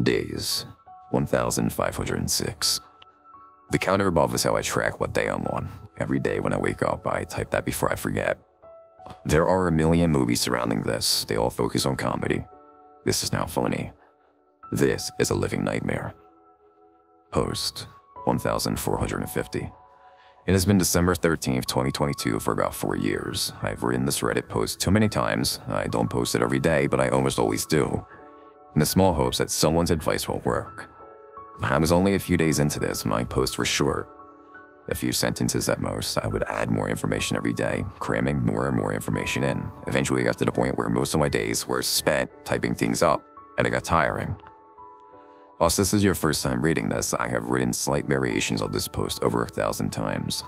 Days, 1,506. The counter above is how I track what day I'm on. Every day when I wake up, I type that before I forget. There are a million movies surrounding this. They all focus on comedy. This is now funny. This is a living nightmare. Post, 1,450. It has been December 13th, 2022 for about 4 years. I've written this Reddit post too many times. I don't post it every day, but I almost always do, in the small hopes that someone's advice will work. I was only a few days into this. My posts were short, a few sentences at most. I would add more information every day, cramming more and more information in. Eventually I got to the point where most of my days were spent typing things up, and it got tiring. Whilst this is your first time reading this, I have written slight variations of this post over 1,000 times.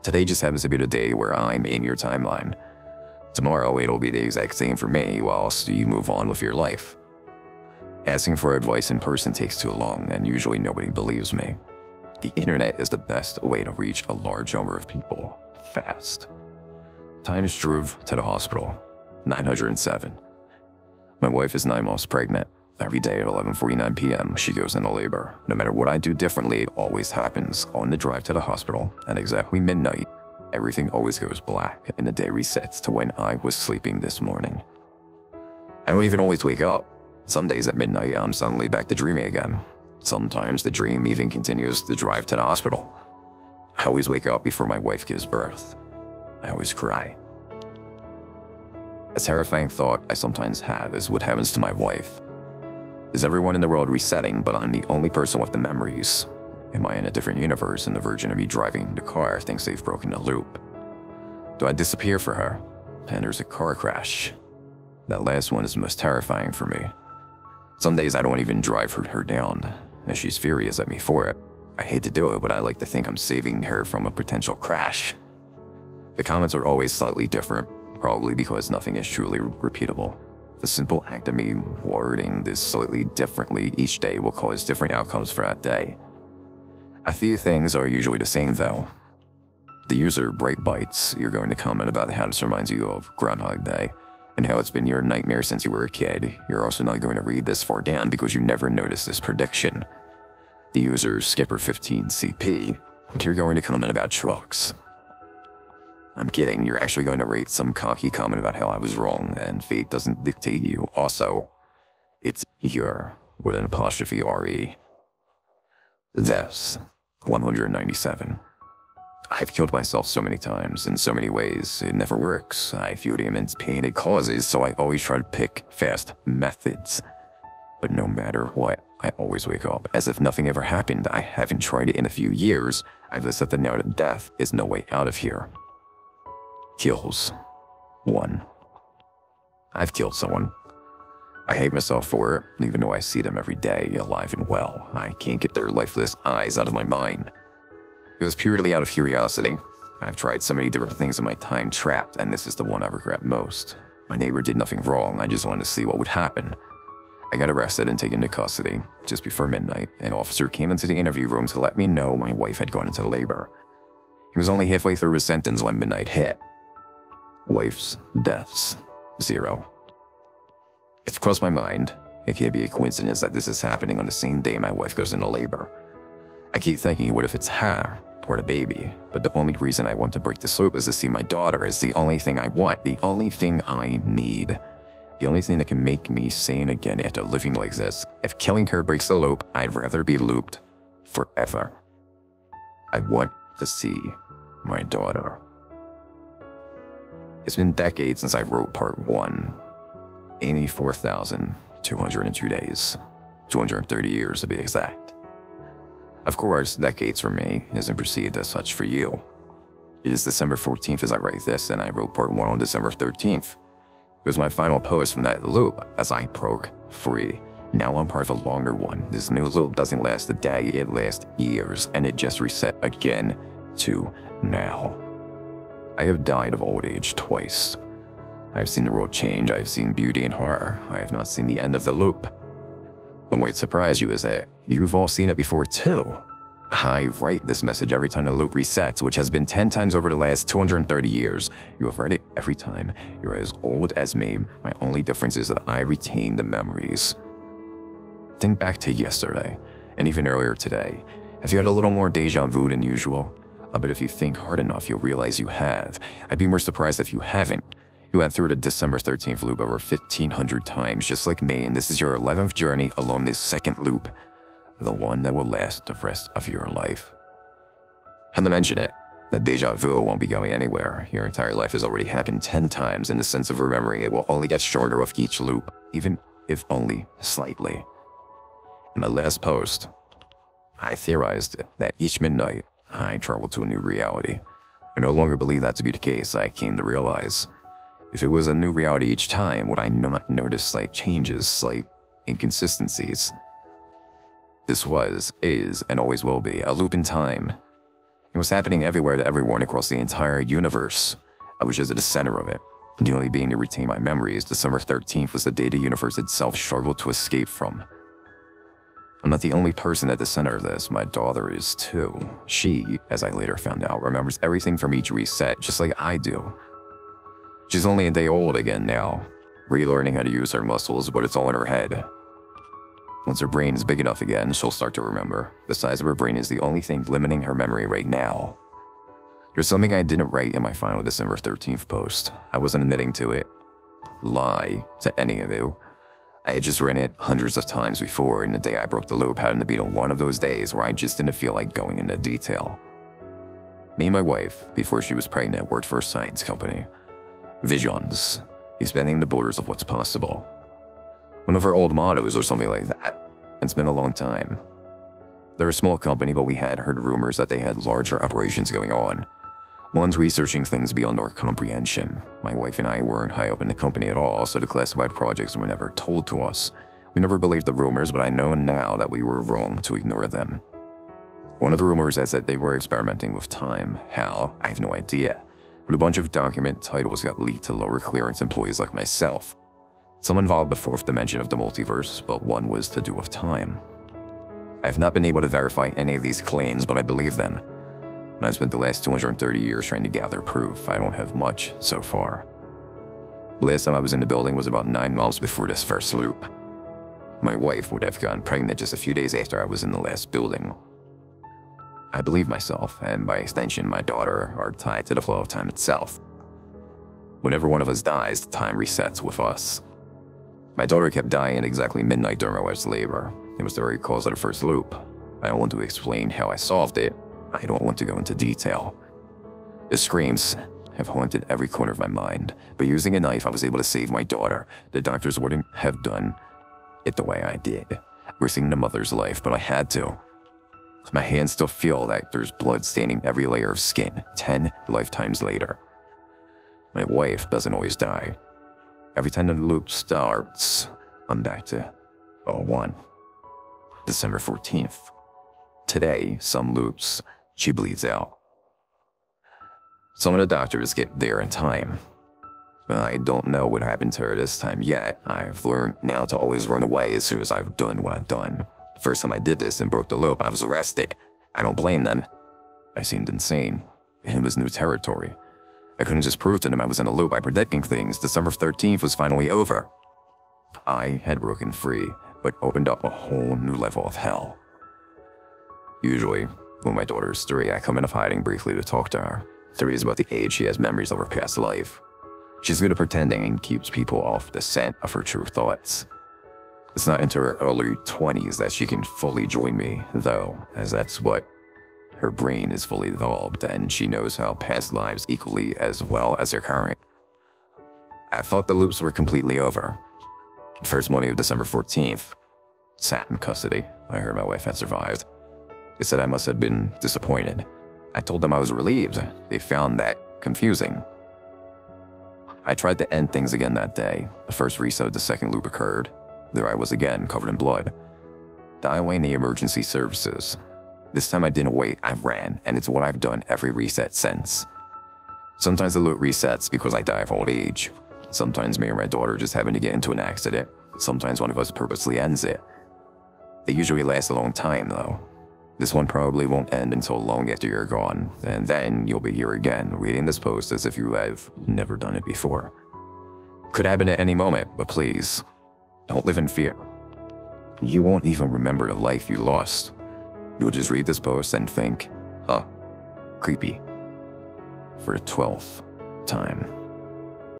Today just happens to be the day where I'm in your timeline. Tomorrow it'll be the exact same for me whilst you move on with your life. Asking for advice in person takes too long, and usually nobody believes me. The internet is the best way to reach a large number of people, fast. Times drove to the hospital, 907. My wife is 9 months pregnant. Every day at 11:49 p.m., she goes into labor. No matter what I do differently, it always happens. On the drive to the hospital, at exactly midnight, everything always goes black, and the day resets to when I was sleeping this morning. I don't even always wake up. Some days at midnight, I'm suddenly back to dreaming again. Sometimes the dream even continues the drive to the hospital. I always wake up before my wife gives birth. I always cry. A terrifying thought I sometimes have is what happens to my wife. Is everyone in the world resetting, but I'm the only person with the memories? Am I in a different universe and the version of me driving the car thinks they've broken the loop? Do I disappear for her? And there's a car crash. That last one is the most terrifying for me. Some days I don't even drive her down, and she's furious at me for it. I hate to do it, but I like to think I'm saving her from a potential crash. The comments are always slightly different, probably because nothing is truly repeatable. The simple act of me wording this slightly differently each day will cause different outcomes for that day. A few things are usually the same though. The user Break Bites, you're going to comment about how this reminds you of Groundhog Day, and how it's been your nightmare since you were a kid. You're also not going to read this far down because you never noticed this prediction. The user Skipper15CP, you're going to comment about trucks. I'm kidding, you're actually going to rate some cocky comment about how I was wrong and fate doesn't dictate you. Also, it's your with an apostrophe RE. This, 197. I've killed myself so many times in so many ways, it never works. I feel the immense pain it causes, so I always try to pick fast methods. But no matter what, I always wake up as if nothing ever happened. I haven't tried it in a few years. I've accepted now that death is no way out of here. Kills. 1. I've killed someone. I hate myself for it, even though I see them every day, alive and well. I can't get their lifeless eyes out of my mind. It was purely out of curiosity. I've tried so many different things in my time trapped, and this is the one I regret most. My neighbor did nothing wrong, I just wanted to see what would happen. I got arrested and taken into custody. Just before midnight, an officer came into the interview room to let me know my wife had gone into labor. He was only halfway through his sentence when midnight hit. Wife's deaths, 0. It's crossed my mind. It can't be a coincidence that this is happening on the same day my wife goes into labor. I keep thinking, what if it's her or the baby? But the only reason I want to break this loop is to see my daughter. It's the only thing I want, the only thing I need. The only thing that can make me sane again after living like this. If killing her breaks the loop, I'd rather be looped forever. I want to see my daughter. It's been decades since I wrote part 1. 84,202 days. 230 years to be exact. Of course, decades for me isn't perceived as such for you. It is December 14th as I write this, and I wrote part 1 on December 13th. It was my final post from that loop as I broke free. Now I'm part of a longer one. This new loop doesn't last a day, it lasts years, and it just reset again to now. I have died of old age twice. I have seen the world change, I have seen beauty and horror. I have not seen the end of the loop. What might surprise you is that you've all seen it before too. I write this message every time the loop resets, which has been 10 times over the last 230 years. You have read it every time. You're as old as me. My only difference is that I retain the memories. Think back to yesterday, and even earlier today. Have you had a little more deja vu than usual? I bet if you think hard enough, you'll realize you have. I'd be more surprised if you haven't. You went through the December 13th loop over 1,500 times, just like me, and this is your 11th journey along this second loop. The one that will last the rest of your life. And to mention it, that deja vu won't be going anywhere. Your entire life has already happened 10 times in the sense of remembering it will only get shorter with each loop, even if only slightly. In my last post, I theorized that each midnight, I travel to a new reality. I no longer believe that to be the case. I came to realize, if it was a new reality each time, would I not notice slight changes, slight inconsistencies? This was, is, and always will be a loop in time. It was happening everywhere to everyone across the entire universe. I was just at the center of it. The only being to retain my memories, December 13th was the day the universe itself struggled to escape from. I'm not the only person at the center of this, my daughter is too. She, as I later found out, remembers everything from each reset, just like I do. She's only a day old again now, relearning how to use her muscles, but it's all in her head. Once her brain is big enough again, she'll start to remember. The size of her brain is the only thing limiting her memory right now. There's something I didn't write in my final December 13th post. I wasn't admitting to it. Lie to any of you. I had just written it hundreds of times before, and the day I broke the loop happened to be one of those days where I just didn't feel like going into detail. Me and my wife, before she was pregnant, worked for a science company. Visions, expanding the borders of what's possible. One of our old mottos or something like that. It's been a long time. They're a small company, but we had heard rumors that they had larger operations going on. One's researching things beyond our comprehension. My wife and I weren't high up in the company at all, so the classified projects were never told to us. We never believed the rumors, but I know now that we were wrong to ignore them. One of the rumors is that they were experimenting with time. How? I have no idea. But a bunch of document titles got leaked to lower clearance employees like myself. Some involved the fourth dimension of the multiverse, but one was to do with time. I have not been able to verify any of these claims, but I believe them. And I've spent the last 230 years trying to gather proof. I don't have much so far. The last time I was in the building was about 9 months before this first loop. My wife would have gotten pregnant just a few days after I was in the last building. I believe myself, and by extension my daughter, are tied to the flow of time itself. Whenever one of us dies, the time resets with us. My daughter kept dying at exactly midnight during my wife's labor. It was the very cause of the first loop. I don't want to explain how I solved it. I don't want to go into detail. The screams have haunted every corner of my mind, but using a knife I was able to save my daughter. The doctors wouldn't have done it the way I did, risking the mother's life, but I had to. My hands still feel like there's blood staining every layer of skin, 10 lifetimes later. My wife doesn't always die. Every time the loop starts, I'm back to 01. December 14th. Today, some loops, she bleeds out. Some of the doctors get there in time. I don't know what happened to her this time yet. I've learned now to always run away as soon as I've done what I've done. The first time I did this and broke the loop, I was arrested. I don't blame them. I seemed insane. It was new territory. I couldn't just prove to them I was in a loop by predicting things. December 13th was finally over. I had broken free, but opened up a whole new level of hell. Usually, when my daughter is 3, I come in of hiding briefly to talk to her. 3 is about the age she has memories of her past life. She's good at pretending and keeps people off the scent of her true thoughts. It's not into her early 20s that she can fully join me, though, as that's what her brain is fully developed and she knows how past lives equally as well as her current. I thought the loops were completely over. First morning of December 14th, sat in custody. I heard my wife had survived. They said I must have been disappointed. I told them I was relieved. They found that confusing. I tried to end things again that day. The first reset of the second loop occurred. There I was again, covered in blood. Dialing the emergency services. This time I didn't wait, I ran, and it's what I've done every reset since. Sometimes the loop resets because I die of old age. Sometimes me or my daughter just happen to get into an accident. Sometimes one of us purposely ends it. They usually last a long time though. This one probably won't end until long after you're gone, and then you'll be here again, reading this post as if you have never done it before. Could happen at any moment, but please, don't live in fear. You won't even remember the life you lost. You'll just read this post and think, huh, creepy. For the 12th time.